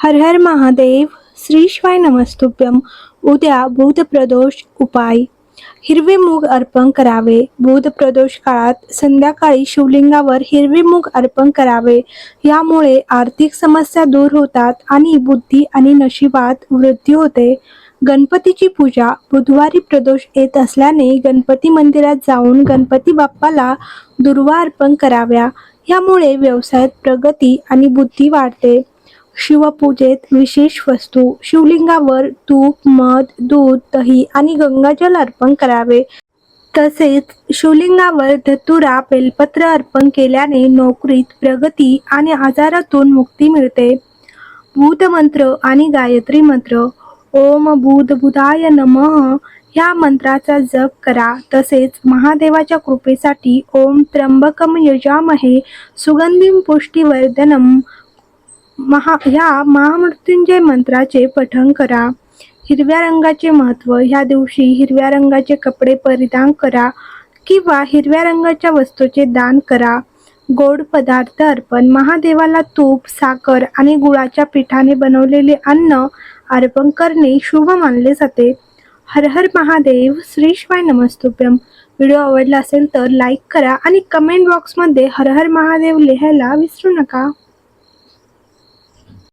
हर हर महादेव. श्री शिवाय नमस्तुभ्यम. उद्या भूतप्रदोष उपाय. हिरवे मूग अर्पण करावे. भूतप्रदोष काळात संध्याकाळी शिवलिंगावर हिरवे मूग अर्पण करावे. यामुळे आर्थिक समस्या दूर होतात आणि बुद्धी आणि नशिबात वृद्धी होते. गणपतीची पूजा. बुधवारी प्रदोष येत असल्याने गणपती मंदिरात जाऊन गणपती बाप्पाला दुर्वा अर्पण कराव्या. यामुळे व्यवसायात प्रगती आणि बुद्धी वाढते. शिवपूजेत विशेष वस्तू. शिवलिंगावर तूप, मध, दूध, दही आणि गंगाजल अर्पण करावे. तसेच शिवलिंगावर धतुरा, बेलपत्र अर्पण केल्याने नोकरीत प्रगती आणि आजारातून मुक्ती मिळते. भूतमंत्र आणि गायत्री मंत्र. ओम भूतभूताय नमः ह्या मंत्राचा जप करा. तसेच महादेवाच्या कृपेसाठी ओम त्र्यंबकम यजामहे सुगंधिं पुष्टिवर्धनम ह्या महामृत्युंजय मंत्राचे पठण करा. हिरव्या रंगाचे महत्त्व. ह्या दिवशी हिरव्या रंगाचे कपडे परिधान करा किंवा हिरव्या रंगाच्या वस्तूचे दान करा. गोड पदार्थ अर्पण. महादेवाला तूप, साखर आणि गुळाच्या पिठाने बनवलेले अन्न अर्पण करणे शुभ मानले जाते. हर हर महादेव. श्री शिवाय नमस्तुभ्यम. व्हिडिओ आवडला असेल तर लाईक करा आणि कमेंट बॉक्समध्ये हर हर महादेव लिहायला विसरू नका.